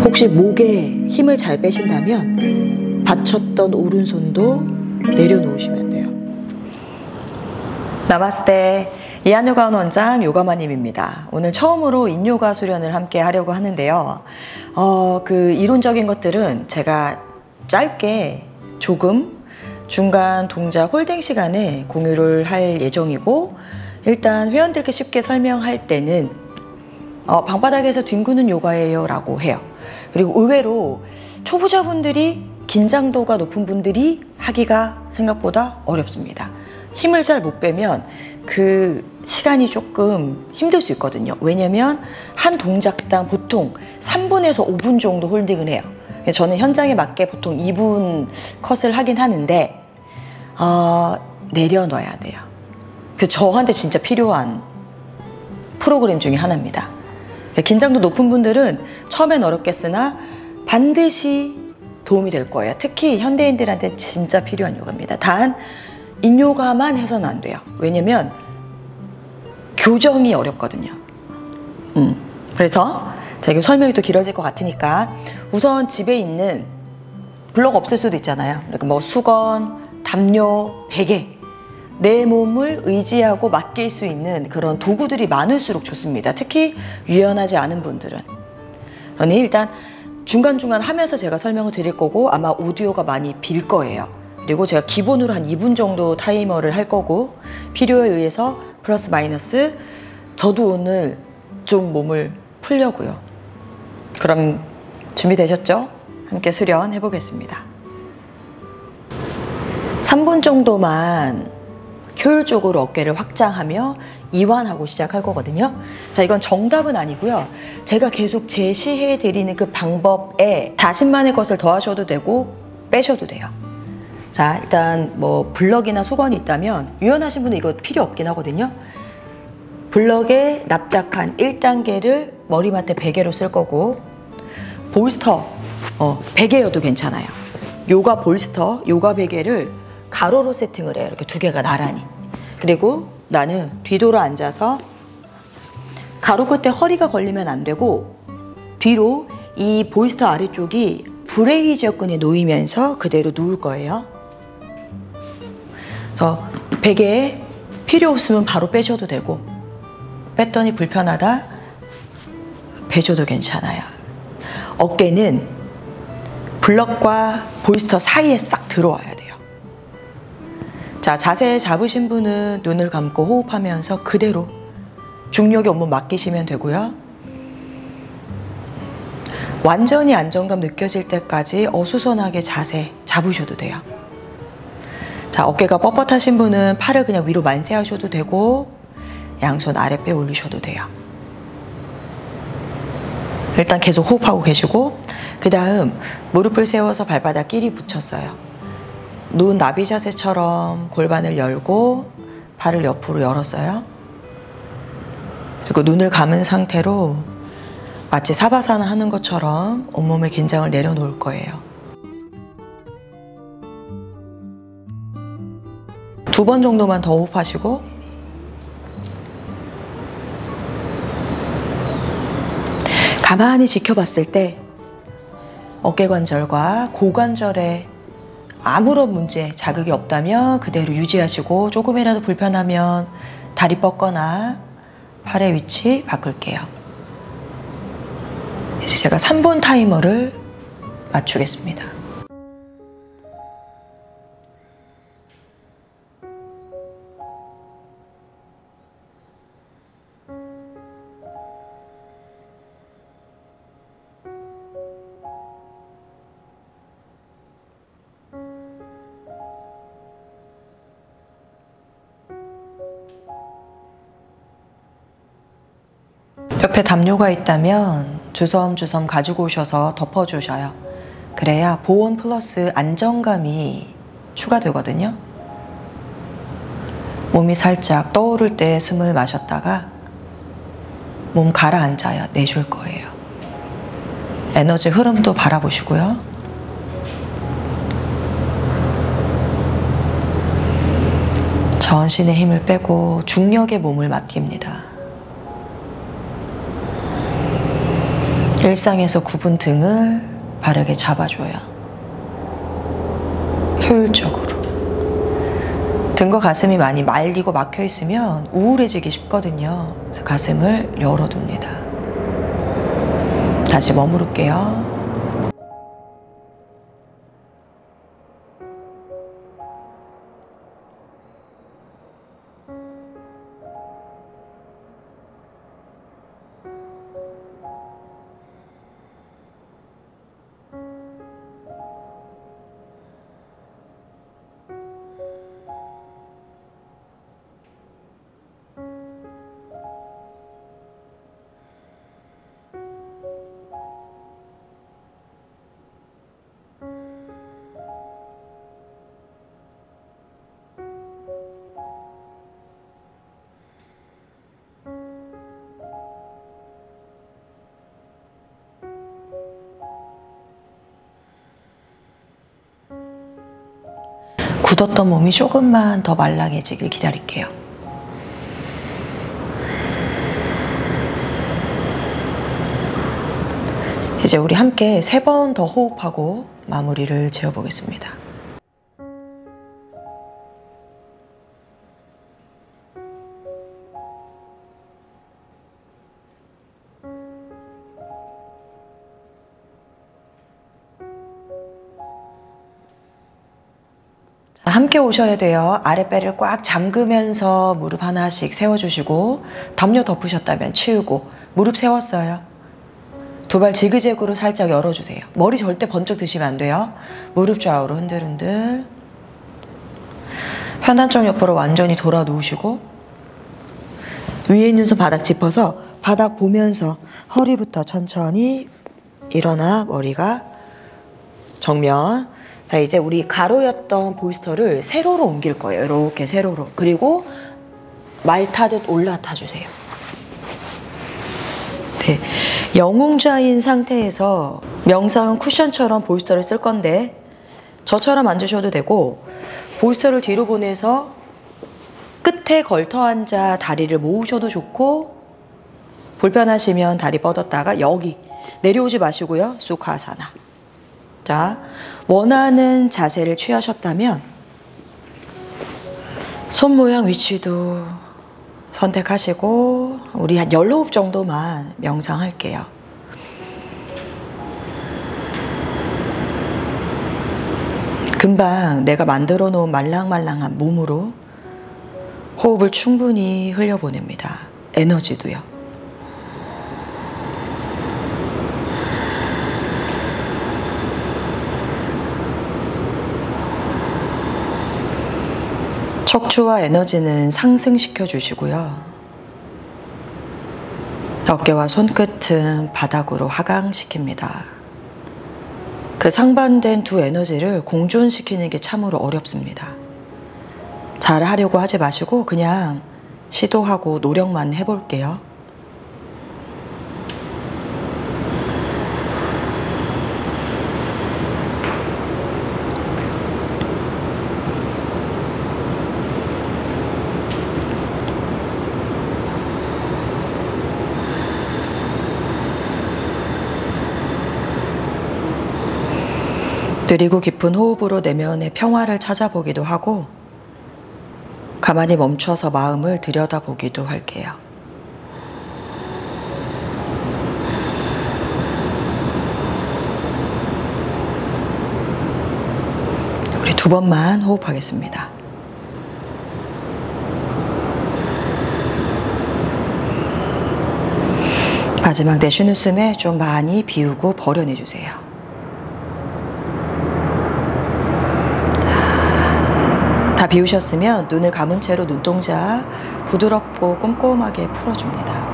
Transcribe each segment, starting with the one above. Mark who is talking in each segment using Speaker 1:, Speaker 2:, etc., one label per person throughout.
Speaker 1: 혹시 목에 힘을 잘 빼신다면 받쳤던 오른손도 내려놓으시면 돼요. 나마스테. 이한요가원 원장 요가마님입니다. 오늘 처음으로 인요가 수련을 함께 하려고 하는데요. 그 이론적인 것들은 제가 짧게 조금 중간 동작 홀딩 시간에 공유를 할 예정이고, 일단 회원들께 쉽게 설명할 때는 방바닥에서 뒹구는 요가예요 라고 해요. 그리고 의외로 초보자분들이, 긴장도가 높은 분들이 하기가 생각보다 어렵습니다. 힘을 잘 못 빼면 그 시간이 조금 힘들 수 있거든요. 왜냐면 한 동작당 보통 3분에서 5분 정도 홀딩을 해요. 저는 현장에 맞게 보통 2분 컷을 하긴 하는데 내려놔야 돼요. 그 저한테 진짜 필요한 프로그램 중에 하나입니다. 긴장도 높은 분들은 처음엔 어렵겠으나 반드시 도움이 될 거예요. 특히 현대인들한테 진짜 필요한 요가입니다. 단 인요가만 해서는 안 돼요. 왜냐면 교정이 어렵거든요. 그래서 제가 설명이 또 길어질 것 같으니까 우선 집에 있는, 블럭 없을 수도 있잖아요. 그러니까 뭐 수건, 담요, 베개, 내 몸을 의지하고 맡길 수 있는 그런 도구들이 많을수록 좋습니다. 특히 유연하지 않은 분들은. 그러니 일단 중간중간 하면서 제가 설명을 드릴 거고, 아마 오디오가 많이 빌 거예요. 그리고 제가 기본으로 한 2분 정도 타이머를 할 거고, 필요에 의해서 플러스 마이너스, 저도 오늘 좀 몸을 풀려고요. 그럼 준비되셨죠? 함께 수련해 보겠습니다. 3분 정도만 효율적으로 어깨를 확장하며 이완하고 시작할 거거든요. 자, 이건 정답은 아니고요. 제가 계속 제시해 드리는 그 방법에 자신만의 것을 더하셔도 되고 빼셔도 돼요. 자, 일단 뭐 블럭이나 수건이 있다면, 유연하신 분은 이거 필요 없긴 하거든요. 블럭에 납작한 1단계를 머리맡에 베개로 쓸 거고, 볼스터, 베개여도 괜찮아요. 요가 볼스터, 요가 베개를 가로로 세팅을 해요. 이렇게 두 개가 나란히. 그리고 나는 뒤돌아 앉아서 가로 끝에 허리가 걸리면 안 되고, 뒤로 이 볼스터 아래쪽이 브레이저끈에 놓이면서 그대로 누울 거예요. 그래서 베개에 필요 없으면 바로 빼셔도 되고, 뺐더니 불편하다 빼줘도 괜찮아요. 어깨는 블럭과 볼스터 사이에 싹 들어와야 돼요. 자, 자세 잡으신 분은 눈을 감고 호흡하면서 그대로 중력에 온몸 맡기시면 되고요. 완전히 안정감 느껴질 때까지 어수선하게 자세 잡으셔도 돼요. 자, 어깨가 뻣뻣하신 분은 팔을 그냥 위로 만세하셔도 되고, 양손 아랫배 올리셔도 돼요. 일단 계속 호흡하고 계시고, 그 다음 무릎을 세워서 발바닥 끼리 붙였어요. 누운 나비 자세처럼 골반을 열고 발을 옆으로 열었어요. 그리고 눈을 감은 상태로 마치 사바사나 하는 것처럼 온몸의 긴장을 내려놓을 거예요. 2번 정도만 더 호흡하시고, 가만히 지켜봤을 때 어깨관절과 고관절에 아무런 문제, 자극이 없다면 그대로 유지하시고, 조금이라도 불편하면 다리 뻗거나 팔의 위치 바꿀게요. 이제 제가 3분 타이머를 맞추겠습니다. 옆에 담요가 있다면 주섬주섬 가지고 오셔서 덮어주셔요. 그래야 보온 플러스 안정감이 추가되거든요. 몸이 살짝 떠오를 때 숨을 마셨다가 몸 가라앉아야 내쉴 거예요. 에너지 흐름도 바라보시고요. 전신의 힘을 빼고 중력에 몸을 맡깁니다. 일상에서 굽은 등을 바르게 잡아줘야 효율적으로. 등과 가슴이 많이 말리고 막혀 있으면 우울해지기 쉽거든요. 그래서 가슴을 열어둡니다. 다시 머무를게요. 굳었던 몸이 조금만 더 말랑해지길 기다릴게요. 이제 우리 함께 3번 더 호흡하고 마무리를 지어보겠습니다. 함께 오셔야 돼요. 아랫배를 꽉 잠그면서 무릎 하나씩 세워주시고, 담요 덮으셨다면 치우고, 무릎 세웠어요. 두 발 지그재그로 살짝 열어주세요. 머리 절대 번쩍 드시면 안 돼요. 무릎 좌우로 흔들흔들. 편한 쪽 옆으로 완전히 돌아 누우시고, 위에 있는 손 바닥 짚어서 바닥 보면서 허리부터 천천히 일어나 머리가 정면. 자, 이제 우리 가로였던 보이스터를 세로로 옮길 거예요. 이렇게 세로로. 그리고 말 타듯 올라타 주세요. 네, 영웅좌인 상태에서 명상 쿠션처럼 보이스터를 쓸 건데, 저처럼 앉으셔도 되고, 보이스터를 뒤로 보내서 끝에 걸터 앉아 다리를 모으셔도 좋고, 불편하시면 다리 뻗었다가 여기 내려오지 마시고요. 수카아사나. 자, 원하는 자세를 취하셨다면 손 모양 위치도 선택하시고, 우리 한 10호흡 정도만 명상할게요. 금방 내가 만들어 놓은 말랑말랑한 몸으로 호흡을 충분히 흘려보냅니다. 에너지도요. 척추와 에너지는 상승시켜 주시고요. 어깨와 손끝은 바닥으로 하강시킵니다. 그 상반된 두 에너지를 공존시키는 게 참으로 어렵습니다. 잘 하려고 하지 마시고 그냥 시도하고 노력만 해볼게요. 느리고 깊은 호흡으로 내면의 평화를 찾아보기도 하고, 가만히 멈춰서 마음을 들여다보기도 할게요. 우리 2번만 호흡하겠습니다. 마지막 내쉬는 숨에 좀 많이 비우고 버려내주세요. 다 비우셨으면 눈을 감은 채로 눈동자 부드럽고 꼼꼼하게 풀어줍니다.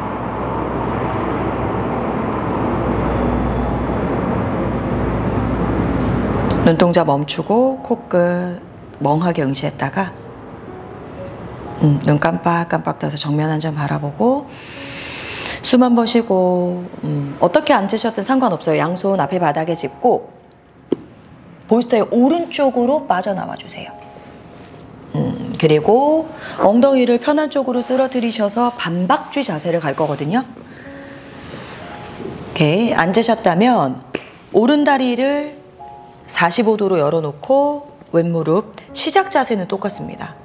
Speaker 1: 눈동자 멈추고 코끝 멍하게 응시했다가 눈 깜빡깜빡 떠서 정면 한 점 바라보고 숨 한 번 쉬고, 어떻게 앉으셨든 상관없어요. 양손 앞에 바닥에 짚고 보이스터의 오른쪽으로 빠져나와 주세요. 그리고 엉덩이를 편한 쪽으로 쓰러뜨리셔서 반박쥐 자세를 갈 거거든요. 오케이. 앉으셨다면 오른다리를 45도로 열어놓고 왼무릎, 시작 자세는 똑같습니다.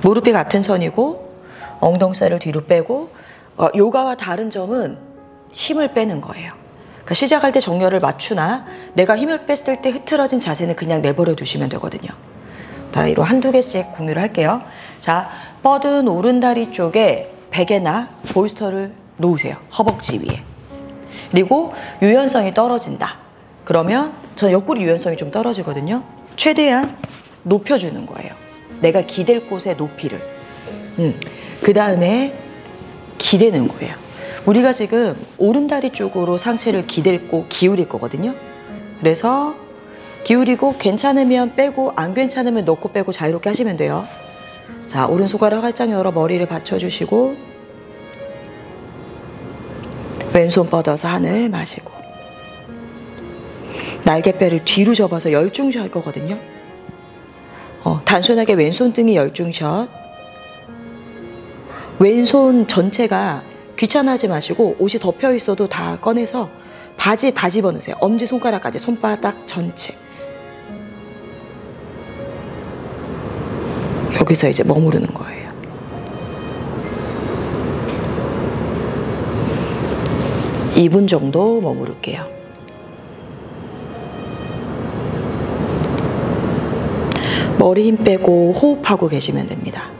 Speaker 1: 무릎이 같은 선이고 엉덩살을 뒤로 빼고 요가와 다른 점은 힘을 빼는 거예요. 그러니까 시작할 때 정렬을 맞추나 내가 힘을 뺐을 때 흐트러진 자세는 그냥 내버려 두시면 되거든요. 자, 이로 한두 개씩 공유를 할게요. 자, 뻗은 오른다리 쪽에 베개나 볼스터를 놓으세요. 허벅지 위에. 그리고 유연성이 떨어진다. 그러면 저는 옆구리 유연성이 좀 떨어지거든요. 최대한 높여주는 거예요. 내가 기댈 곳의 높이를. 그 다음에 기대는 거예요. 우리가 지금 오른다리 쪽으로 상체를 기댈고 기울일 거거든요. 그래서 기울이고 괜찮으면 빼고 안 괜찮으면 넣고 빼고 자유롭게 하시면 돼요. 자, 오른손가락 활짝 열어 머리를 받쳐주시고 왼손 뻗어서 하늘 마시고 날개뼈를 뒤로 접어서 열중샷 할 거거든요. 단순하게 왼손 등이 열중샷. 왼손 전체가 귀찮아하지 마시고 옷이 덮여 있어도 다 꺼내서 바지 다 집어넣으세요. 엄지손가락까지 손바닥 전체. 여기서 이제 머무르는 거예요. 이 2분 정도 머무를게요. 머리 힘 빼고 호흡하고 계시면 됩니다.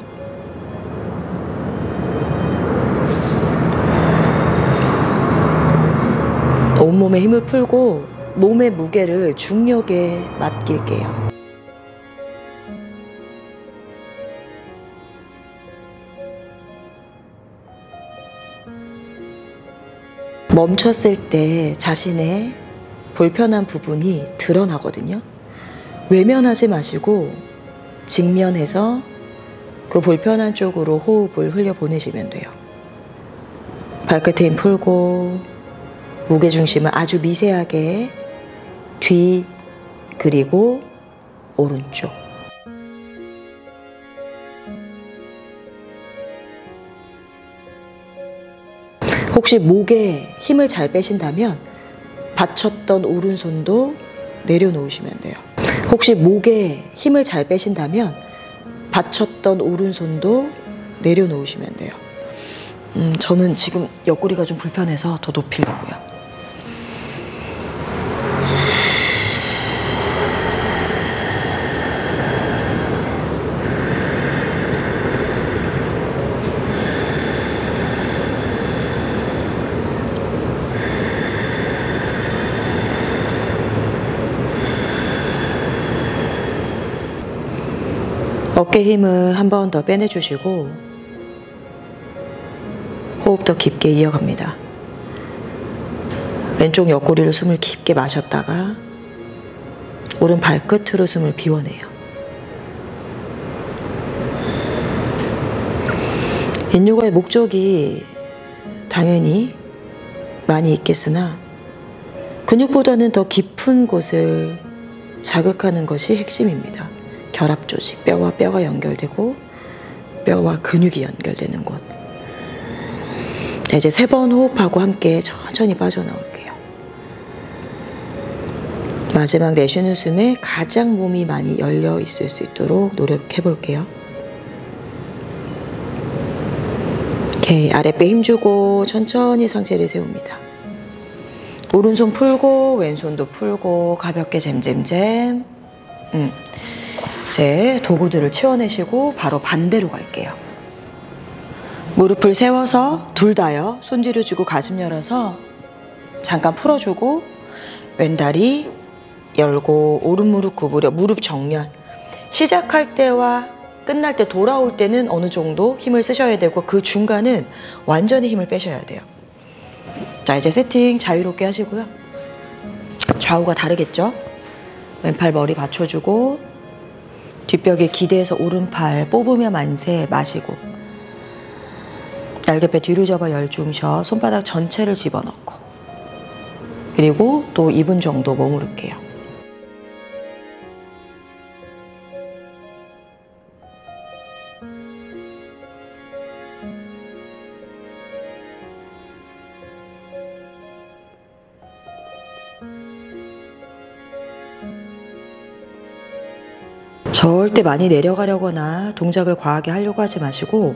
Speaker 1: 온몸에 힘을 풀고 몸의 무게를 중력에 맡길게요. 멈췄을 때 자신의 불편한 부분이 드러나거든요. 외면하지 마시고 직면해서 그 불편한 쪽으로 호흡을 흘려보내시면 돼요. 발끝에 힘 풀고 무게중심을 아주 미세하게 뒤 그리고 오른쪽. 혹시 목에 힘을 잘 빼신다면 받쳤던 오른손도 내려놓으시면 돼요. 혹시 목에 힘을 잘 빼신다면 받쳤던 오른손도 내려놓으시면 돼요. 저는 지금 옆구리가 좀 불편해서 더 높이려고요. 어깨 힘을 한 번 더 빼내주시고 호흡 더 깊게 이어갑니다. 왼쪽 옆구리로 숨을 깊게 마셨다가 오른 발끝으로 숨을 비워내요. 인요가의 목적이 당연히 많이 있겠으나 근육보다는 더 깊은 곳을 자극하는 것이 핵심입니다. 결합 조직, 뼈와 뼈가 연결되고 뼈와 근육이 연결되는 곳. 자, 이제 3번 호흡하고 함께 천천히 빠져나올게요. 마지막 내쉬는 숨에 가장 몸이 많이 열려 있을 수 있도록 노력해 볼게요. 오케이, 아랫배 힘주고 천천히 상체를 세웁니다. 오른손 풀고 왼손도 풀고 가볍게 잼잼잼. 이제 도구들을 치워내시고 바로 반대로 갈게요. 무릎을 세워서 둘 다요. 손 뒤로 쥐고 가슴 열어서 잠깐 풀어주고 왼다리 열고 오른 무릎 구부려 무릎 정렬. 시작할 때와 끝날 때 돌아올 때는 어느 정도 힘을 쓰셔야 되고 그 중간은 완전히 힘을 빼셔야 돼요. 자, 이제 세팅 자유롭게 하시고요. 좌우가 다르겠죠? 왼팔 머리 받쳐주고 뒷벽에 기대서 오른팔 뽑으며 만세 마시고 날개뼈 뒤로 접어 열중셔 손바닥 전체를 집어넣고 그리고 또 2분 정도 머무를게요. 절대 많이 내려가려거나 동작을 과하게 하려고 하지 마시고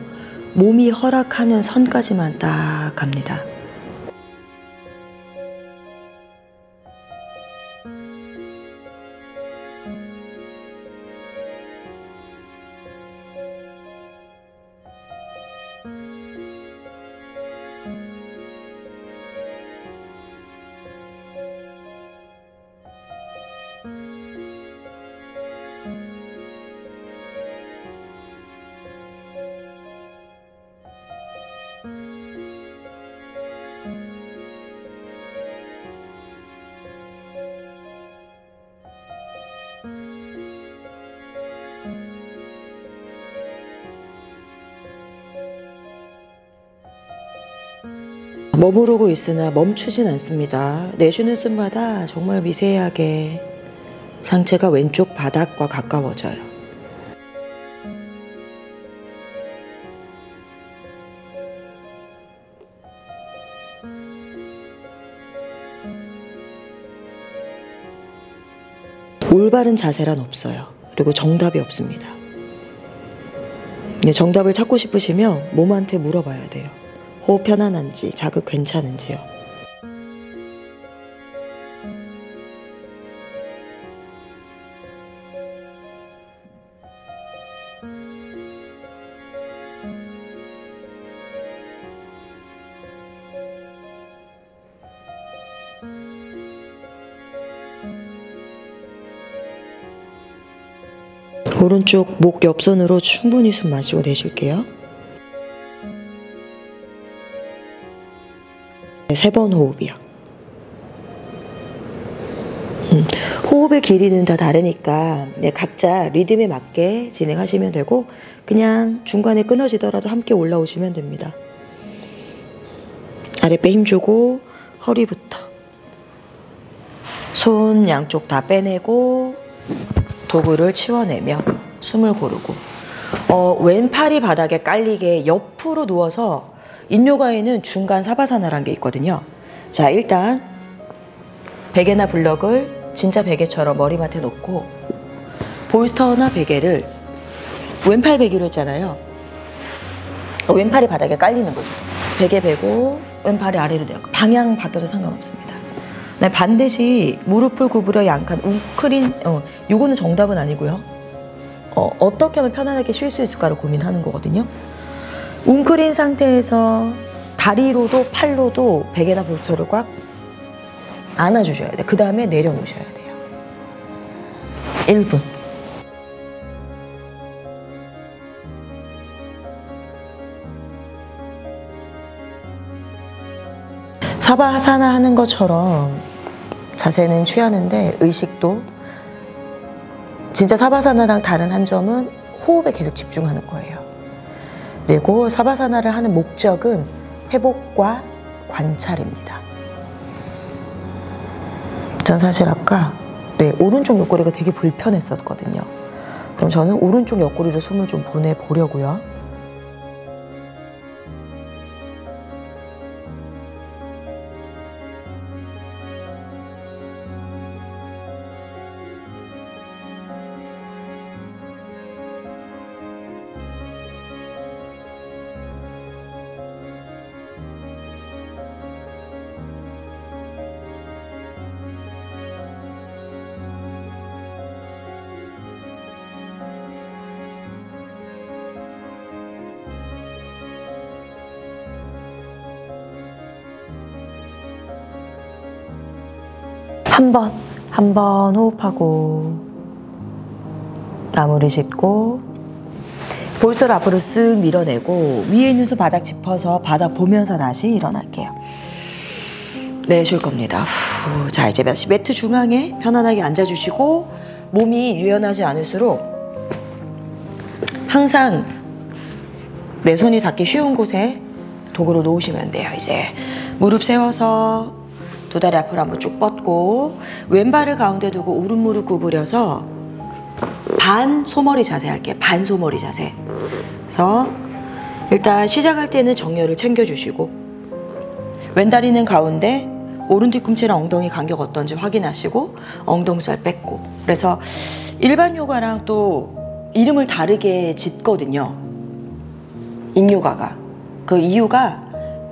Speaker 1: 몸이 허락하는 선까지만 딱 갑니다. 머무르고 있으나 멈추진 않습니다. 내쉬는 숨마다 정말 미세하게 상체가 왼쪽 바닥과 가까워져요. 올바른 자세란 없어요. 그리고 정답이 없습니다. 정답을 찾고 싶으시면 몸한테 물어봐야 돼요. 호흡 편안한지, 자극 괜찮은지요. 오른쪽 목 옆선으로 충분히 숨 마시고 내쉴게요. 3번 호흡이요. 호흡의 길이는 다 다르니까 각자 리듬에 맞게 진행하시면 되고 그냥 중간에 끊어지더라도 함께 올라오시면 됩니다. 아랫배 힘주고 허리부터 손 양쪽 다 빼내고 도구를 치워내며 숨을 고르고 왼팔이 바닥에 깔리게 옆으로 누워서 인요가에는 중간 사바사나라는 게 있거든요. 자, 일단 베개나 블럭을 진짜 베개처럼 머리맡에 놓고 볼스터나 베개를 왼팔 베개로 했잖아요. 왼팔이 바닥에 깔리는 거죠. 베개 베고 왼팔이 아래로 내고 방향 바뀌어도 상관없습니다. 반드시 무릎을 구부려 양칸 웅크린 요거는 정답은 아니고요. 어떻게 하면 편안하게 쉴 수 있을까를 고민하는 거거든요. 웅크린 상태에서 다리로도 팔로도 베개나 볼스터를 꽉 안아주셔야 돼요. 그 다음에 내려놓으셔야 돼요. 1분. 사바하사나 하는 것처럼 자세는 취하는데 의식도 진짜 사바사나랑 다른 한 점은 호흡에 계속 집중하는 거예요. 그리고 사바사나를 하는 목적은 회복과 관찰입니다. 전 사실 아까 오른쪽 옆구리가 되게 불편했었거든요. 그럼 저는 오른쪽 옆구리로 숨을 좀 보내보려고요. 한 번 호흡하고 마무리 짓고 볼스터를 앞으로 쓱 밀어내고 위에 있는 손 바닥 짚어서 바닥 보면서 다시 일어날게요. 내쉴 겁니다. 후. 자, 이제 다시 매트 중앙에 편안하게 앉아주시고 몸이 유연하지 않을수록 항상 내 손이 닿기 쉬운 곳에 도구를 놓으시면 돼요. 이제 무릎 세워서 두 다리 앞으로 한번 쭉 뻗고 왼발을 가운데 두고 오른 무릎 구부려서 반 소머리 자세 할게요. 반 소머리 자세. 그래서 일단 시작할 때는 정렬을 챙겨주시고 왼다리는 가운데 오른 뒤꿈치랑 엉덩이 간격 어떤지 확인하시고 엉덩살 뺏고. 그래서 일반 요가랑 또 이름을 다르게 짓거든요. 인요가가. 그 이유가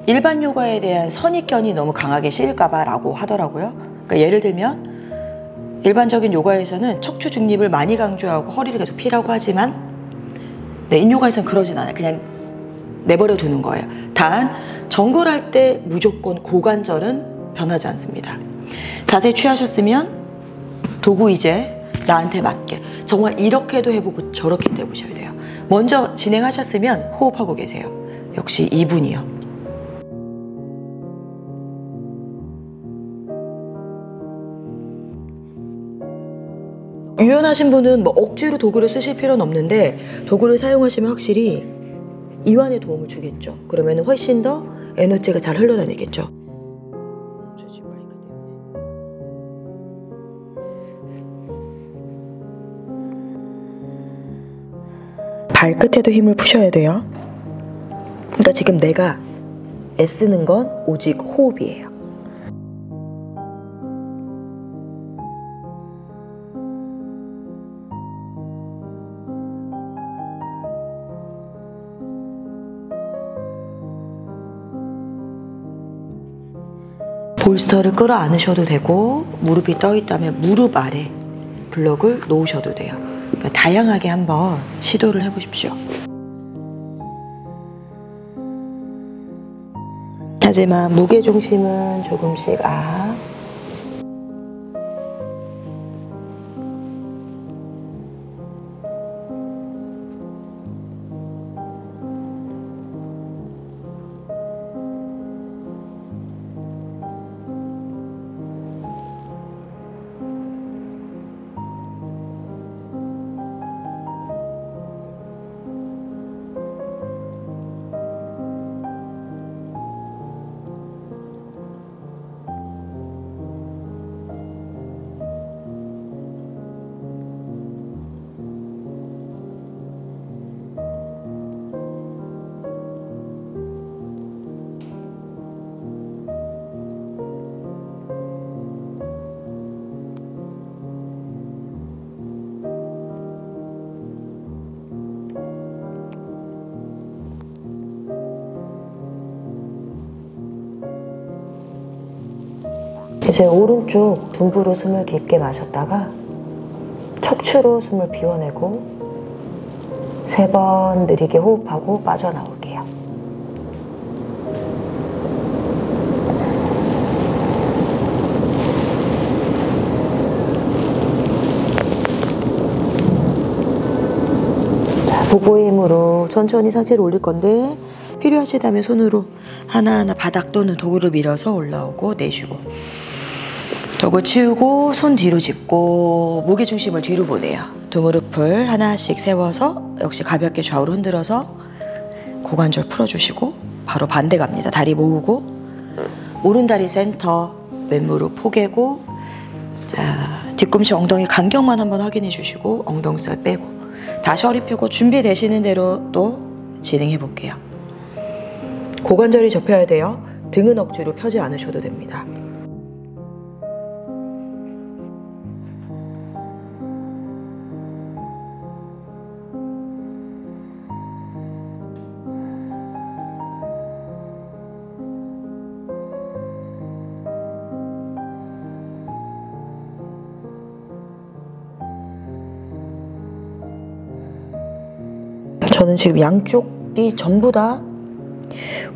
Speaker 1: 일반 요가에 대한 선입견이 너무 강하게 씌일까봐 라고 하더라고요. 그러니까 예를 들면 일반적인 요가에서는 척추 중립을 많이 강조하고 허리를 계속 펴라고 하지만 네, 인요가에서는 그러진 않아요. 그냥 내버려 두는 거예요. 단 정골할 때 무조건 고관절은 변하지 않습니다. 자세 취하셨으면 도구 이제 나한테 맞게 정말 이렇게도 해보고 저렇게도 해보셔야 돼요. 먼저 진행하셨으면 호흡하고 계세요. 역시 2분이요. 유연하신 분은 뭐 억지로 도구를 쓰실 필요는 없는데 도구를 사용하시면 확실히 이완에 도움을 주겠죠. 그러면 훨씬 더 에너지가 잘 흘러다니겠죠. 발끝에도 힘을 푸셔야 돼요. 그러니까 지금 내가 애쓰는 건 오직 호흡이에요. 볼스터를 끌어안으셔도 되고 무릎이 떠 있다면 무릎 아래 블럭을 놓으셔도 돼요. 그러니까 다양하게 한번 시도를 해보십시오. 하지만 무게중심은 조금씩 이제 오른쪽 둔부로 숨을 깊게 마셨다가 척추로 숨을 비워내고 3번 느리게 호흡하고 빠져나올게요. 자, 복부의 힘으로 천천히 상체를 올릴 건데 필요하시다면 손으로 하나하나 바닥 또는 도구를 밀어서 올라오고 내쉬고 도구 치우고 손 뒤로 짚고 무게중심을 뒤로 보내요. 두 무릎을 하나씩 세워서 역시 가볍게 좌우로 흔들어서 고관절 풀어주시고 바로 반대 갑니다. 다리 모으고 오른다리 센터 왼무릎 포개고 자 뒤꿈치 엉덩이 간격만 한번 확인해 주시고 엉덩살 빼고 다시 허리 펴고 준비되시는 대로 또 진행해 볼게요. 고관절이 접혀야 돼요. 등은 억지로 펴지 않으셔도 됩니다. 저는 지금 양쪽이 전부 다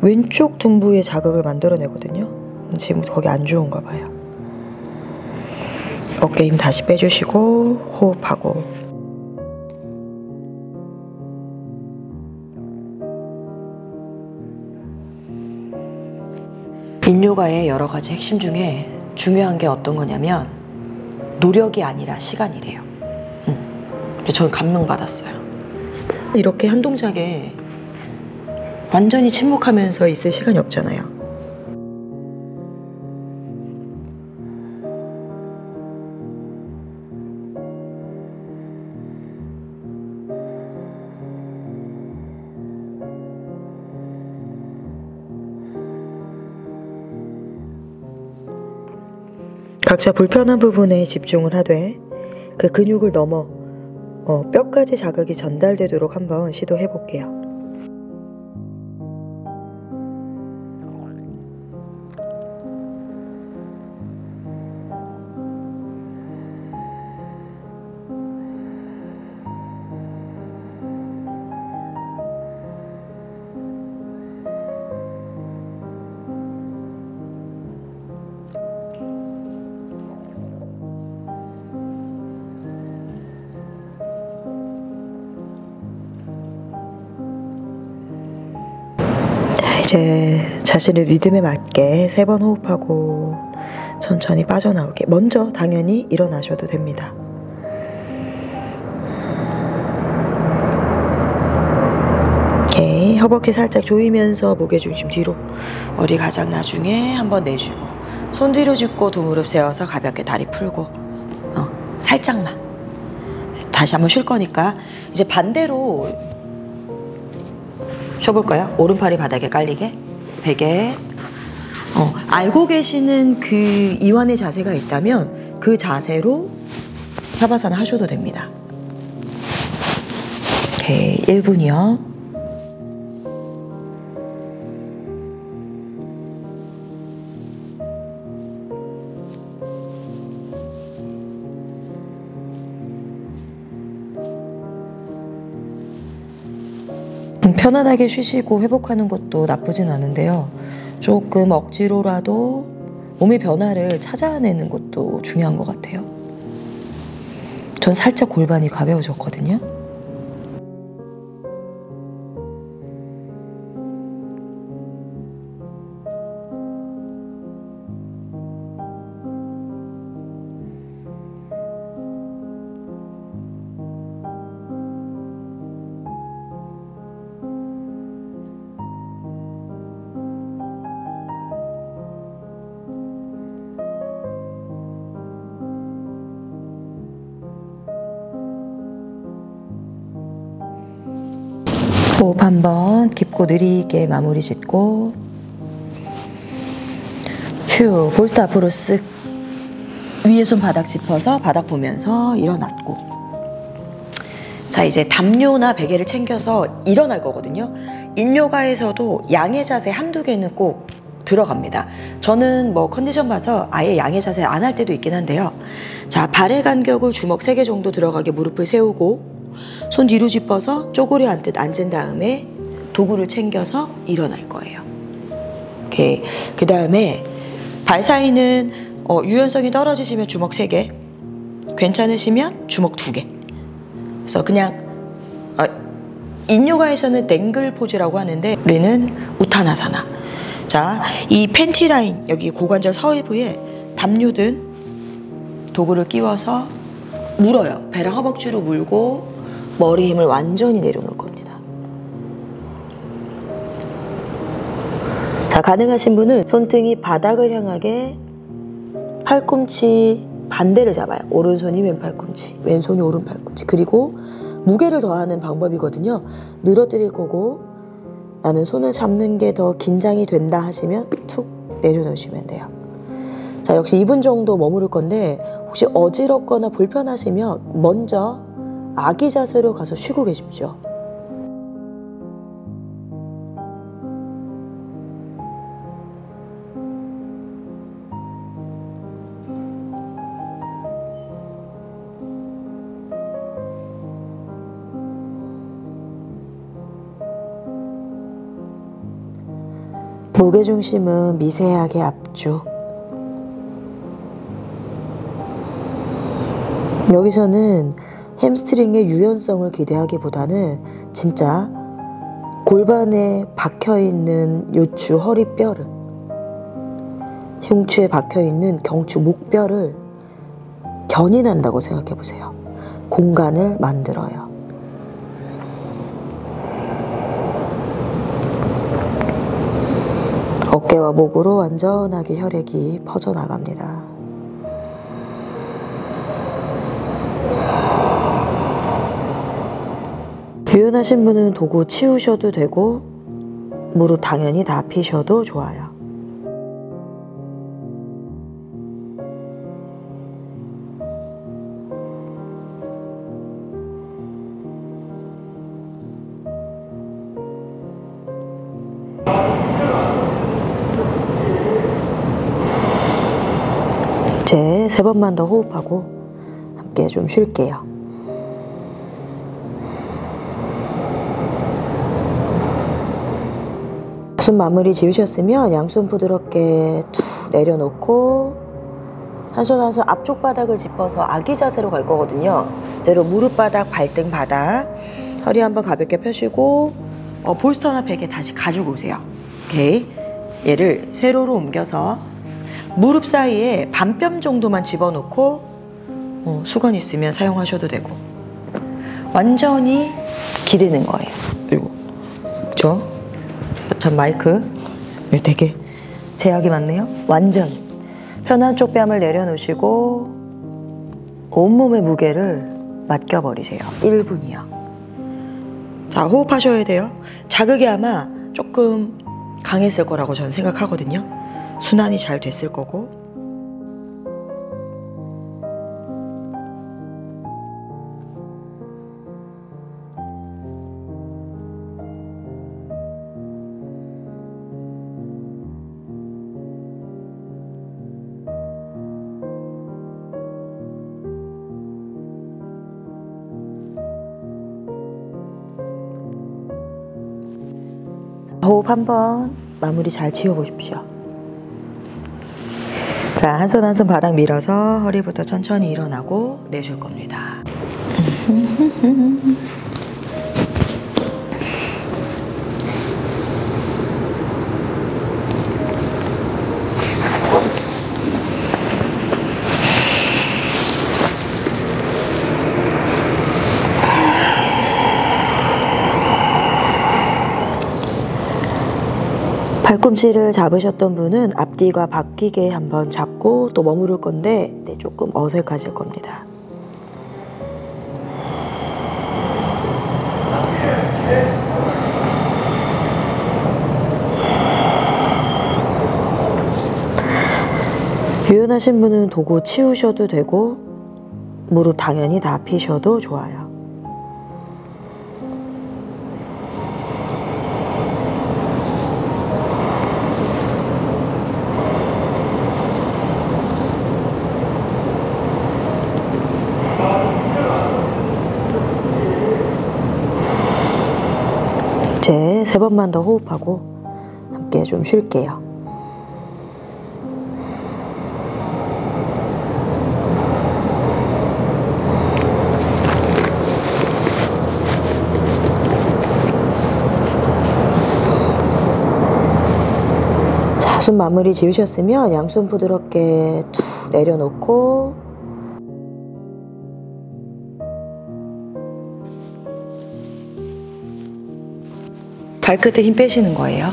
Speaker 1: 왼쪽 등부에 자극을 만들어내거든요. 지금 거기 안 좋은가 봐요. 어깨 힘 다시 빼주시고 호흡하고 인요가의 여러 가지 핵심 중에 중요한 게 어떤 거냐면 노력이 아니라 시간이래요. 저는 감명받았어요. 이렇게 한 동작에 완전히 침묵하면서 있을 시간이 없잖아요. 각자 불편한 부분에 집중을 하되 그 근육을 넘어 뼈까지 자극이 전달되도록 한번 시도해 볼게요. 이제 자신의 리듬에 맞게 3번 호흡하고 천천히 빠져나올게. 먼저 당연히 일어나셔도 됩니다. 오케이. 허벅지 살짝 조이면서 무게중심 뒤로. 머리 가장 나중에 한번 내쉬고 손 뒤로 짚고 두 무릎 세워서 가볍게 다리 풀고 살짝만. 다시 한번 쉴 거니까 이제 반대로 쉬어볼까요? 오른팔이 바닥에 깔리게, 베개. 알고 계시는 그 이완의 자세가 있다면 그 자세로 사바사나 하셔도 됩니다. 오케이, 1분이요. 편안하게 쉬시고 회복하는 것도 나쁘진 않은데요. 조금 억지로라도 몸의 변화를 찾아내는 것도 중요한 것 같아요. 전 살짝 골반이 가벼워졌거든요. 호흡 한번 깊고 느리게 마무리 짓고 휴. 볼트 앞으로 쓱. 위에 손 바닥 짚어서 바닥 보면서 일어났고. 자, 이제 담요나 베개를 챙겨서 일어날 거거든요. 인요가에서도 양의 자세 한두 개는 꼭 들어갑니다. 저는 뭐 컨디션 봐서 아예 양의 자세 안 할 때도 있긴 한데요. 자, 발의 간격을 주먹 3개 정도 들어가게 무릎을 세우고 손 뒤로 짚어서 쪼그려 앉듯 앉은 다음에 도구를 챙겨서 일어날 거예요. 오케이. 그 다음에 발 사이는 유연성이 떨어지시면 주먹 3개, 괜찮으시면 주먹 2개. 그래서 그냥 인요가에서는 댕글 포즈라고 하는데 우리는 우타나사나. 자, 이 팬티 라인 여기 고관절 서일부에 담요든 도구를 끼워서 물어요. 배랑 허벅지로 물고 머리 힘을 완전히 내려놓을 겁니다. 자, 가능하신 분은 손등이 바닥을 향하게 팔꿈치 반대를 잡아요. 오른손이 왼 팔꿈치, 왼손이 오른 팔꿈치. 그리고 무게를 더하는 방법이거든요. 늘어뜨릴 거고 나는 손을 잡는 게 더 긴장이 된다 하시면 툭 내려놓으시면 돼요. 자, 역시 2분 정도 머무를 건데 혹시 어지럽거나 불편하시면 먼저 아기 자세로 가서 쉬고 계십시오. 무게중심은 미세하게 앞쪽. 여기서는 햄스트링의 유연성을 기대하기보다는 진짜 골반에 박혀있는 요추 허리뼈를, 흉추에 박혀있는 경추 목뼈를 견인한다고 생각해보세요. 공간을 만들어요. 어깨와 목으로 완전하게 혈액이 퍼져나갑니다. 유연하신 분은 도구 치우셔도 되고 무릎 당연히 다 피셔도 좋아요. 이제 3번만 더 호흡하고 함께 좀 쉴게요. 숨 마무리 지으셨으면 양손 부드럽게 툭 내려놓고 한 손 한 손 앞쪽 바닥을 짚어서 아기 자세로 갈 거거든요. 그대로 무릎 바닥, 발등 바닥, 허리 한번 가볍게 펴시고 볼스터나 베개 다시 가지고 오세요. 오케이. 얘를 세로로 옮겨서 무릎 사이에 반뼘 정도만 집어넣고 수건 있으면 사용하셔도 되고 완전히 기대는 거예요. 그리고 그렇죠? 전 마이크 되게 제약이 많네요. 완전히 편 한쪽 뺨을 내려놓으시고 온몸의 무게를 맡겨버리세요. 1분이요. 자, 호흡하셔야 돼요. 자극이 아마 조금 강했을 거라고 저는 생각하거든요. 순환이 잘 됐을 거고. 호흡 한번 마무리 잘 지어보십시오. 자, 한 손 한 손 바닥 밀어서 허리부터 천천히 일어나고 내쉴 겁니다. 팔꿈치를 잡으셨던 분은 앞뒤가 바뀌게 한번 잡고 또 머무를 건데 조금 어색하실 겁니다. 유연하신 분은 도구 치우셔도 되고 무릎 당연히 다 펴셔도 좋아요. 이제 3번만 더 호흡하고 함께 좀 쉴게요. 자, 숨 마무리 지으셨으면 양손 부드럽게 툭 내려놓고 발끝에 힘 빼시는 거예요.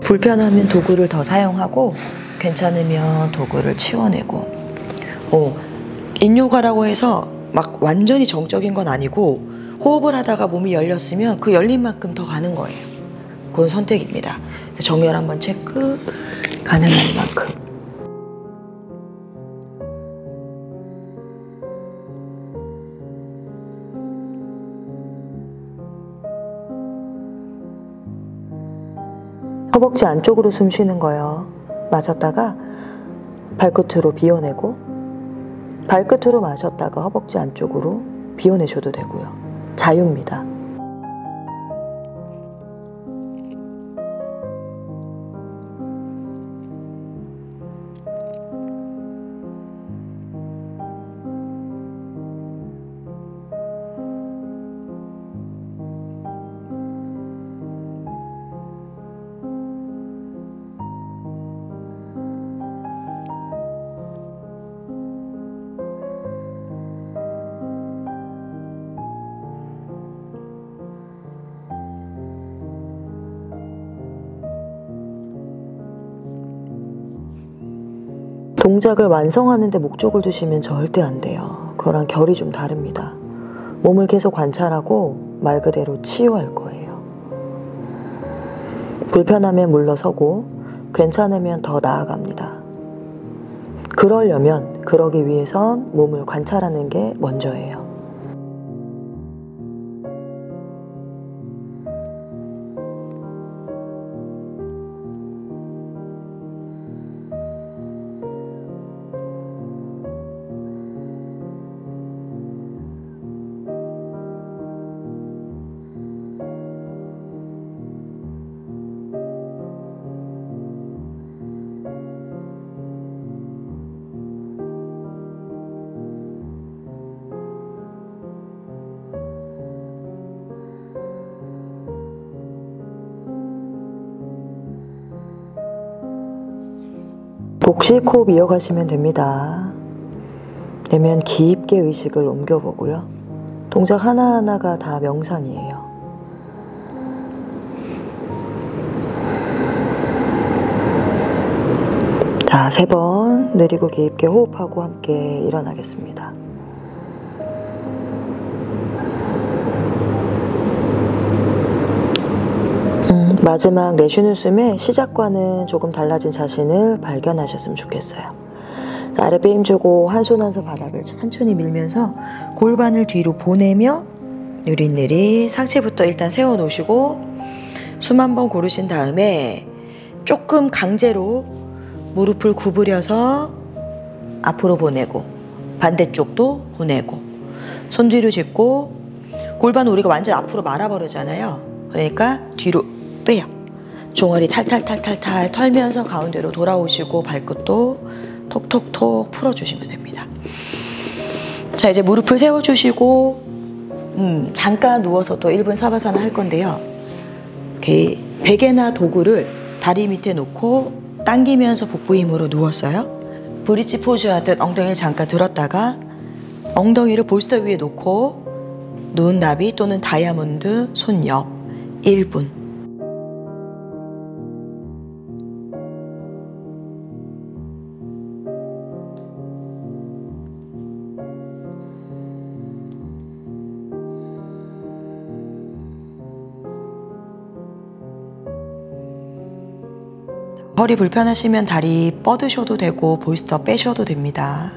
Speaker 1: 불편하면 도구를 더 사용하고 괜찮으면 도구를 치워내고 인요가라고 해서 막 완전히 정적인 건 아니고 호흡을 하다가 몸이 열렸으면 그 열린 만큼 더 가는 거예요. 그건 선택입니다. 그래서 정렬 한번 체크, 가능한 만큼. 허벅지 안쪽으로 숨 쉬는 거예요. 마셨다가 발끝으로 비워내고 발끝으로 마셨다가 허벅지 안쪽으로 비워내셔도 되고요. 자유입니다. 동작을 완성하는 데 목적을 두시면 절대 안 돼요. 그거랑 결이 좀 다릅니다. 몸을 계속 관찰하고 말 그대로 치유할 거예요. 불편하면 물러서고 괜찮으면 더 나아갑니다. 그러기 위해선 몸을 관찰하는 게 먼저예요. 복식 호흡 이어가시면 됩니다. 내면 깊게 의식을 옮겨보고요. 동작 하나하나가 다 명상이에요. 자, 3번 느리고 깊게 호흡하고 함께 일어나겠습니다. 마지막 내쉬는 숨의 시작과는 조금 달라진 자신을 발견하셨으면 좋겠어요. 아랫배 힘주고 한 손 한 손 바닥을 천천히 밀면서 골반을 뒤로 보내며 느릿느릿 상체부터 일단 세워놓으시고 숨 한번 고르신 다음에 조금 강제로 무릎을 구부려서 앞으로 보내고 반대쪽도 보내고 손 뒤로 짚고 골반 우리가 완전 앞으로 말아버리잖아요. 그러니까 뒤로 빼요. 종아리 탈탈탈탈탈 털면서 가운데로 돌아오시고 발끝도 톡톡톡 풀어주시면 됩니다. 자, 이제 무릎을 세워주시고 잠깐 누워서 또 1분 사바사나 할 건데요. 베개나 도구를 다리 밑에 놓고 당기면서 복부 힘으로 누웠어요. 브릿지 포즈 하듯 엉덩이를 잠깐 들었다가 엉덩이를 볼스터 위에 놓고 눈 나비 또는 다이아몬드 손 옆 1분. 허리 불편하시면 다리 뻗으셔도 되고 볼스터 빼셔도 됩니다.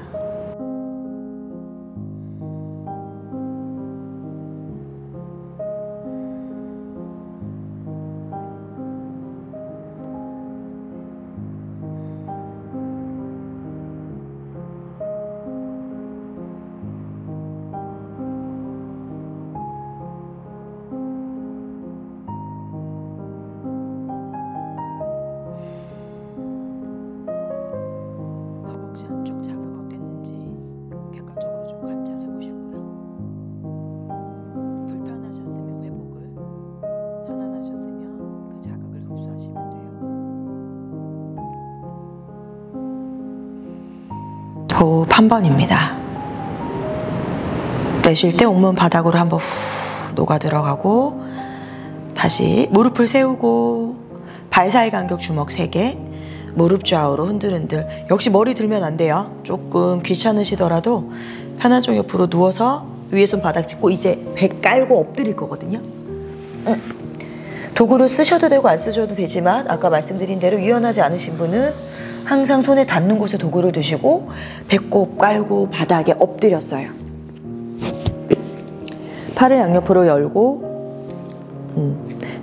Speaker 1: 허벅지 한쪽 자극 어땠는지 객관적으로 좀 관찰해 보시고요. 불편하셨으면 회복을, 편안하셨으면 그 자극을 흡수하시면 돼요. 호흡 한 번입니다. 내쉴 때 온몸 바닥으로 한번 후 녹아 들어가고 다시 무릎을 세우고 발 사이 간격 주먹 3개 무릎 좌우로 흔들흔들. 역시 머리 들면 안 돼요. 조금 귀찮으시더라도 편한 쪽 옆으로 누워서 위에 손 바닥 짚고 이제 배 깔고 엎드릴 거거든요. 도구를 쓰셔도 되고 안 쓰셔도 되지만 아까 말씀드린 대로 유연하지 않으신 분은 항상 손에 닿는 곳에 도구를 두시고 배꼽 깔고 바닥에 엎드렸어요. 팔을 양옆으로 열고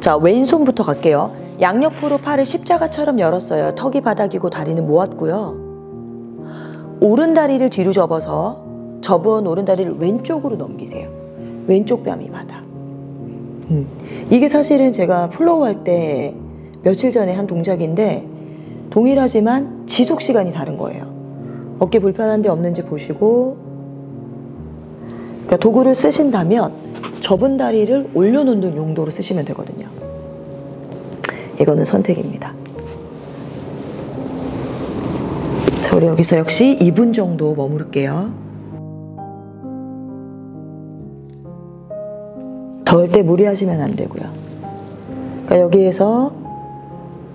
Speaker 1: 자, 왼손부터 갈게요. 양옆으로 팔을 십자가처럼 열었어요. 턱이 바닥이고 다리는 모았고요. 오른 다리를 뒤로 접어서 접은 오른 다리를 왼쪽으로 넘기세요. 왼쪽 뺨이 바닥. 이게 사실은 제가 플로우 할 때 며칠 전에 한 동작인데 동일하지만 지속 시간이 다른 거예요. 어깨 불편한 데 없는지 보시고, 그러니까 도구를 쓰신다면 접은 다리를 올려놓는 용도로 쓰시면 되거든요. 이거는 선택입니다. 자, 우리 여기서 역시 2분 정도 머무를게요. 절대 무리하시면 안 되고요. 그러니까 여기에서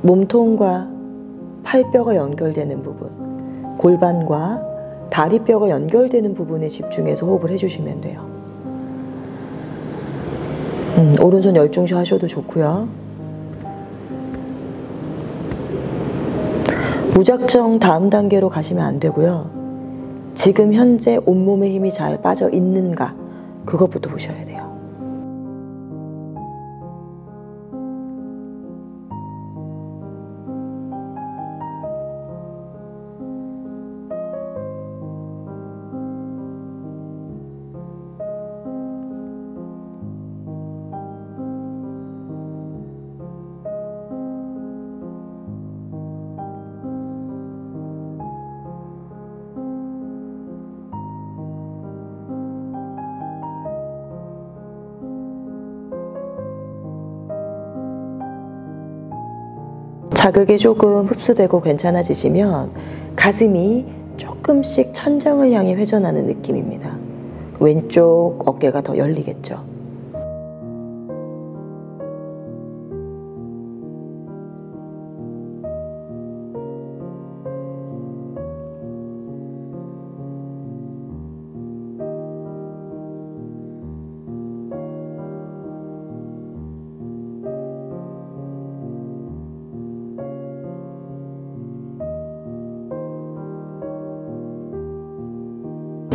Speaker 1: 몸통과 팔뼈가 연결되는 부분, 골반과 다리뼈가 연결되는 부분에 집중해서 호흡을 해주시면 돼요. 오른손 열중시 하셔도 좋고요. 무작정 다음 단계로 가시면 안 되고요. 지금 현재 온몸에 힘이 잘 빠져 있는가, 그것부터 보셔야 돼요. 자극이 조금 흡수되고 괜찮아지시면 가슴이 조금씩 천장을 향해 회전하는 느낌입니다. 왼쪽 어깨가 더 열리겠죠.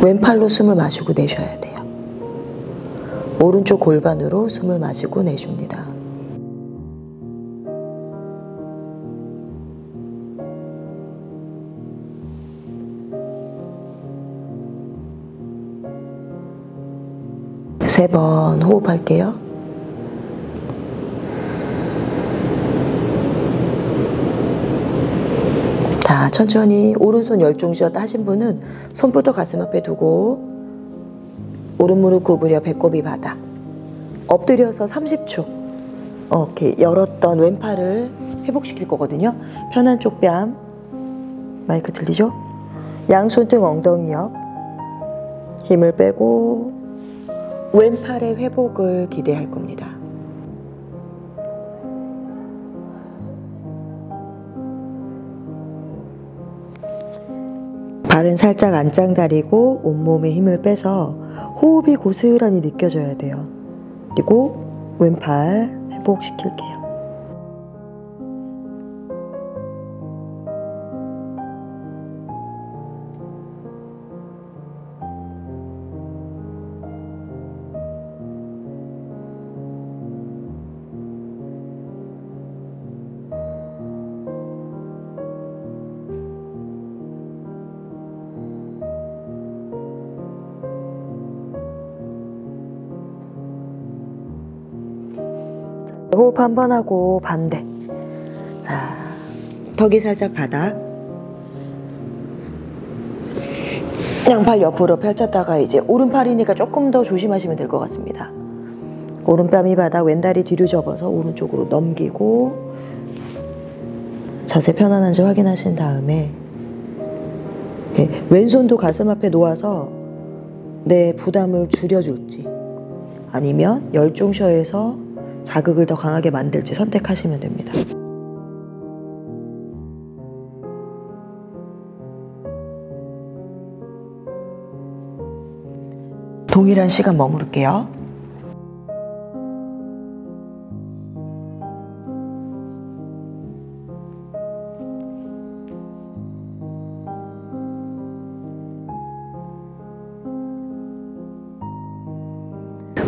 Speaker 1: 왼팔로 숨을 마시고 내쉬어야 돼요. 오른쪽 골반으로 숨을 마시고 내쉽니다. 세 번 호흡할게요. 자, 천천히 오른손 열중 쉬었다 하신 분은 손부터 가슴 앞에 두고 오른 무릎 구부려 배꼽이 바닥, 엎드려서 30초 이렇게 열었던 왼팔을 회복시킬 거거든요. 편한 쪽 뺨, 마이크 들리죠? 양손등 엉덩이 옆, 힘을 빼고 왼팔의 회복을 기대할 겁니다. 발은 살짝 안짱다리고 온몸에 힘을 빼서 호흡이 고스란히 느껴져야 돼요. 그리고 왼팔 회복시킬게요. 호흡 한 번 하고 반대. 자, 턱이 살짝 바닥. 양팔 옆으로 펼쳤다가 이제 오른팔이니까 조금 더 조심하시면 될 것 같습니다. 오른뺨이 바닥, 왼다리 뒤로 접어서 오른쪽으로 넘기고 자세 편안한지 확인하신 다음에 왼손도 가슴 앞에 놓아서 내 부담을 줄여줄지 아니면 열중셔에서 자극을 더 강하게 만들지 선택하시면 됩니다. 동일한 시간 머무를게요.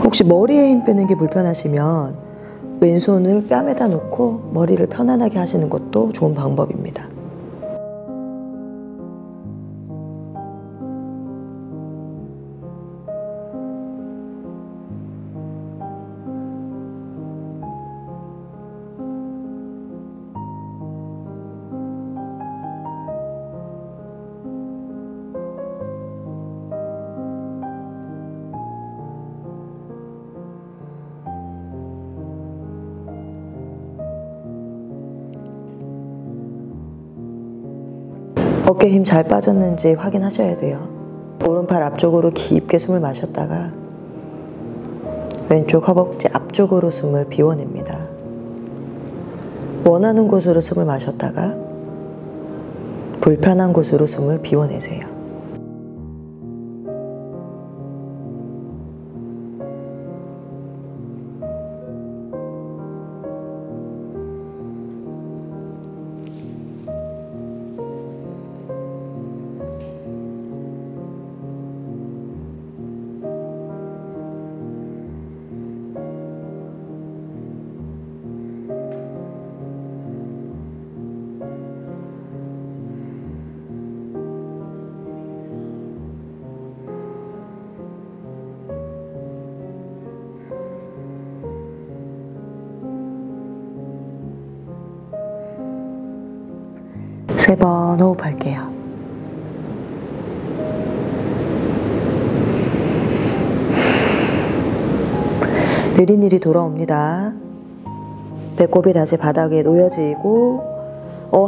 Speaker 1: 혹시 머리에 힘 빼는 게 불편하시면 왼손을 뺨에다 놓고 머리를 편안하게 하시는 것도 좋은 방법입니다. 어깨 힘 잘 빠졌는지 확인하셔야 돼요. 오른팔 앞쪽으로 깊게 숨을 마셨다가 왼쪽 허벅지 앞쪽으로 숨을 비워냅니다. 원하는 곳으로 숨을 마셨다가 불편한 곳으로 숨을 비워내세요. 3번 호흡할게요. 느릿느릿 돌아옵니다. 배꼽이 다시 바닥에 놓여지고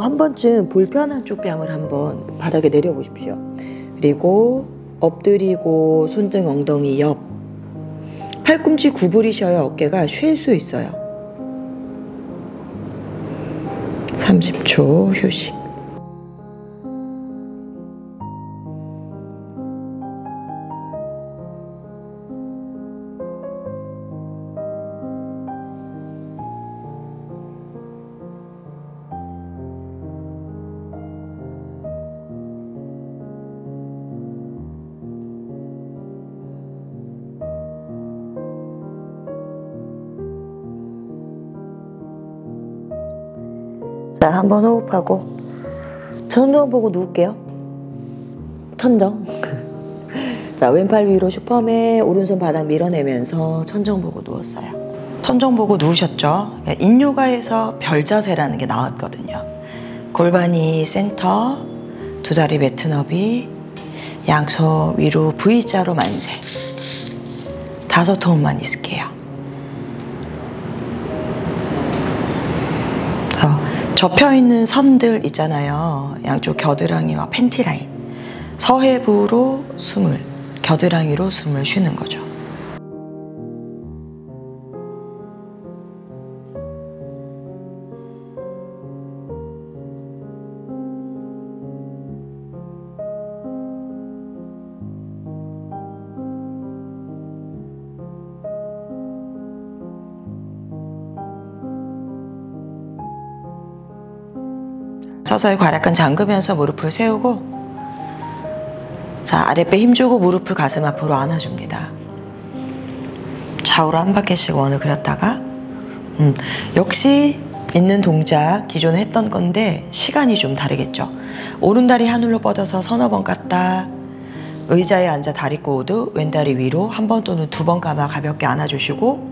Speaker 1: 한 번쯤 불편한 쪽 뺨을 한번 바닥에 내려보십시오. 그리고 엎드리고 손등 엉덩이 옆. 팔꿈치 구부리셔야 어깨가 쉴 수 있어요. 30초 휴식. 자, 한번 호흡하고 천정 보고 누울게요. 천정. 자, 왼팔 위로 슈퍼맨, 오른손 바닥 밀어내면서 천정 보고 누웠어요. 천정 보고 누우셨죠? 인요가에서 별자세라는 게 나왔거든요. 골반이 센터, 두 다리 매트 너비, 양손 위로 V자로 만세. 5호흡만 있을게요. 접혀있는 선들 있잖아요. 양쪽 겨드랑이와 팬티 라인. 서해부로 숨을, 겨드랑이로 숨을 쉬는 거죠. 서서히 괄약근 잠그면서 무릎을 세우고, 자, 아랫배 힘주고 무릎을 가슴 앞으로 안아줍니다. 좌우로 한 바퀴씩 원을 그렸다가 역시 있는 동작 기존에 했던 건데 시간이 좀 다르겠죠. 오른다리 하늘로 뻗어서 서너 번 깠다. 의자에 앉아 다리 꼬우듯 왼다리 위로 한 번 또는 2번 감아 가볍게 안아주시고,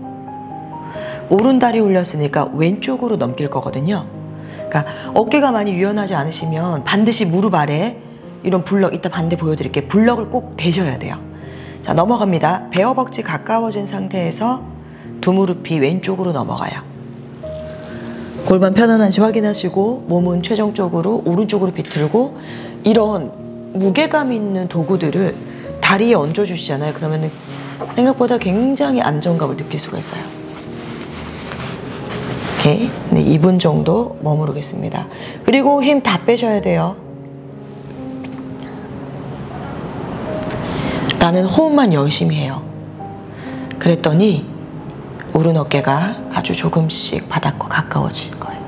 Speaker 1: 오른다리 올렸으니까 왼쪽으로 넘길 거거든요. 그러니까 어깨가 많이 유연하지 않으시면 반드시 무릎 아래 이런 블럭, 이따 반대 보여드릴게요. 블럭을 꼭 대셔야 돼요. 자, 넘어갑니다. 배 허벅지 가까워진 상태에서 두 무릎이 왼쪽으로 넘어가요. 골반 편안한지 확인하시고 몸은 최종적으로 오른쪽으로 비틀고, 이런 무게감 있는 도구들을 다리에 얹어주시잖아요. 그러면 생각보다 굉장히 안정감을 느낄 수가 있어요. 오케이. 네, 2분 정도 머무르겠습니다. 그리고 힘 다 빼셔야 돼요. 나는 호흡만 열심히 해요. 그랬더니 오른 어깨가 아주 조금씩 바닥과 가까워지는 거예요.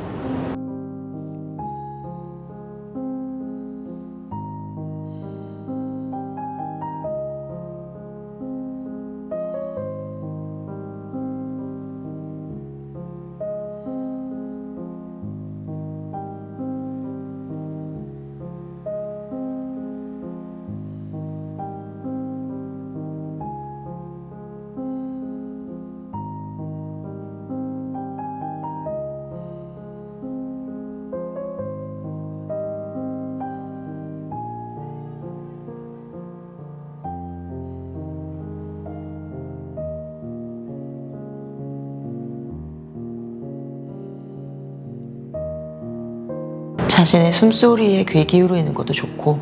Speaker 1: 자신의 숨소리에 귀 기울이는 것도 좋고,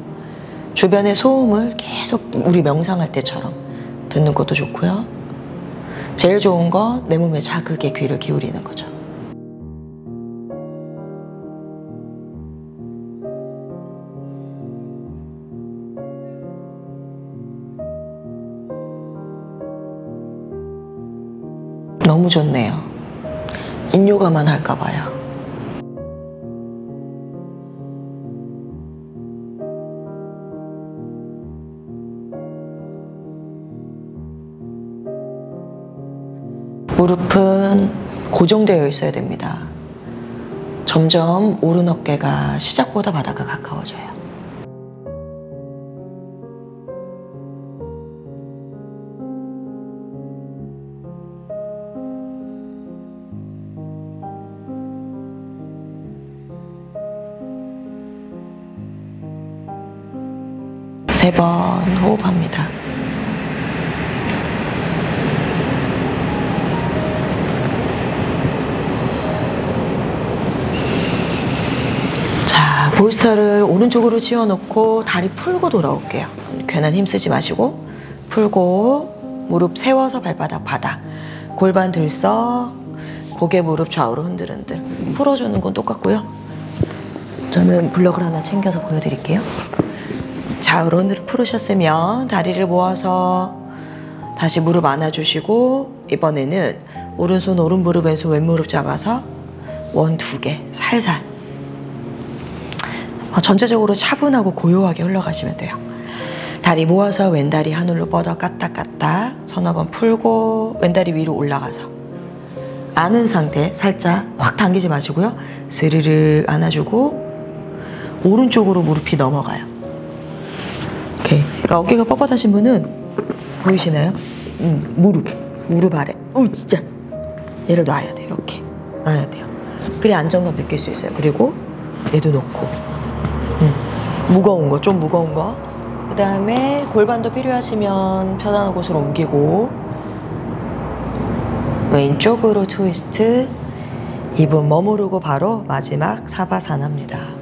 Speaker 1: 주변의 소음을 계속 우리 명상할 때처럼 듣는 것도 좋고요. 제일 좋은 건 내 몸의 자극에 귀를 기울이는 거죠. 너무 좋네요. 인요가만 할까 봐요. 무릎은 고정되어 있어야 됩니다. 점점 오른 어깨가 시작보다 바닥과 가까워져요. 3번 호흡합니다. 자, 볼스터를 오른쪽으로 치워놓고 다리 풀고 돌아올게요. 괜한 힘쓰지 마시고 풀고 무릎 세워서 발바닥 바닥, 골반 들썩, 고개 무릎 좌우로 흔들흔들. 풀어주는 건 똑같고요. 저는 블럭을 하나 챙겨서 보여드릴게요. 좌우로 흔들 풀으셨으면 다리를 모아서 다시 무릎 안아주시고, 이번에는 오른손 오른무릎, 왼손 왼무릎 잡아서 원 2개 살살, 전체적으로 차분하고 고요하게 흘러가시면 돼요. 다리 모아서 왼다리 하늘로 뻗어 깠다 서너 번 풀고, 왼다리 위로 올라가서 아는 상태, 살짝 확 당기지 마시고요. 스르르 안아주고 오른쪽으로 무릎이 넘어가요. 오케이. 그러니까 어깨가 뻣뻣하신 분은 보이시나요? 무릎 아래. 진짜 얘를 놔야 돼요. 이렇게 놔야 돼요. 그래 안정감 느낄 수 있어요. 그리고 얘도 놓고, 무거운 거, 좀 무거운 거. 그 다음에 골반도 필요하시면 편안한 곳으로 옮기고, 왼쪽으로 트위스트. 2분 머무르고 바로 마지막 사바사나입니다.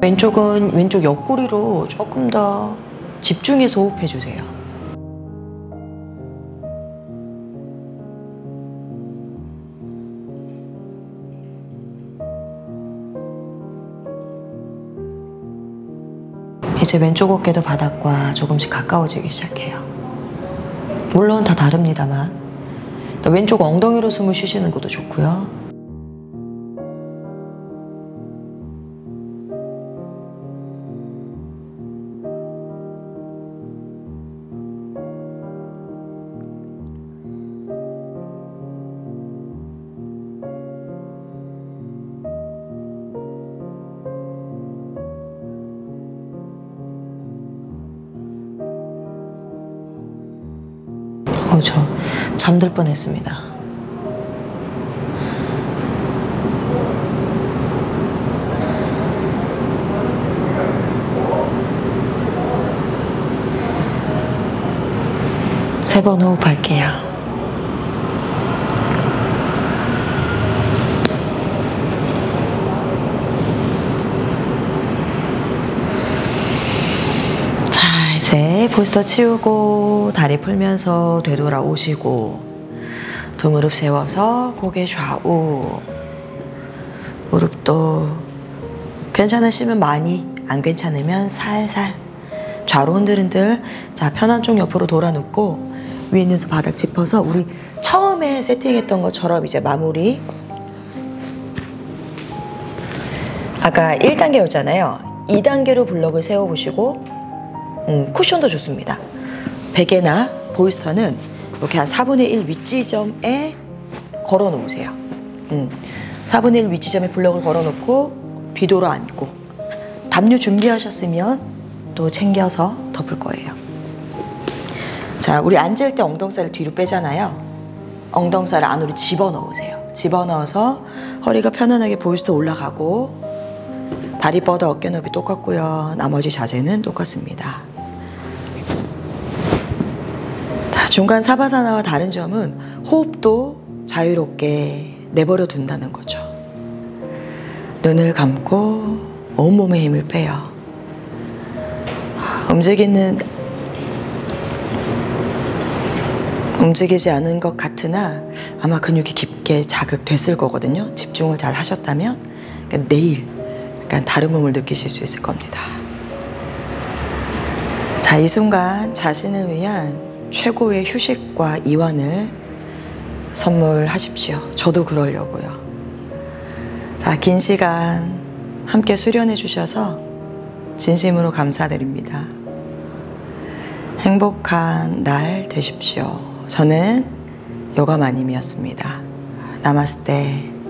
Speaker 1: 왼쪽은 왼쪽 옆구리로 조금 더 집중해서 호흡해 주세요. 이제 왼쪽 어깨도 바닥과 조금씩 가까워지기 시작해요. 물론 다 다릅니다만, 왼쪽 엉덩이로 숨을 쉬시는 것도 좋고요. 저 잠들 뻔했습니다. 세 번 호흡할게요. 자, 이제 볼스터 치우고 다리 풀면서 되돌아오시고, 두 무릎 세워서 고개 좌우. 무릎도 괜찮으시면 많이, 안 괜찮으면 살살 좌로 흔들흔들. 자, 편한 쪽 옆으로 돌아 눕고 위에 있는 손 바닥 짚어서 우리 처음에 세팅했던 것처럼 이제 마무리. 아까 1단계였잖아요. 2단계로 블럭을 세워보시고, 쿠션도 좋습니다. 베개나 볼스터는 이렇게 한 4분의 1 윗지점에 걸어 놓으세요. 4분의 1 윗지점에 블럭을 걸어 놓고 뒤돌아 앉고, 담요 준비하셨으면 또 챙겨서 덮을 거예요. 자, 우리 앉을 때 엉덩살을 뒤로 빼잖아요. 엉덩살을 안으로 집어넣으세요. 집어넣어서 허리가 편안하게 볼스터 올라가고, 다리 뻗어 어깨 넓이 똑같고요. 나머지 자세는 똑같습니다. 자, 중간 사바사나와 다른 점은 호흡도 자유롭게 내버려 둔다는 거죠. 눈을 감고 온몸의 힘을 빼요. 움직이는 움직이지 않은 것 같으나 아마 근육이 깊게 자극됐을 거거든요. 집중을 잘 하셨다면. 그러니까 내일 약간 다름음을 느끼실 수 있을 겁니다. 자, 이 순간 자신을 위한 최고의 휴식과 이완을 선물하십시오. 저도 그러려고요. 자, 긴 시간 함께 수련해 주셔서 진심으로 감사드립니다. 행복한 날 되십시오. 저는 요가마님이었습니다. 나마스테.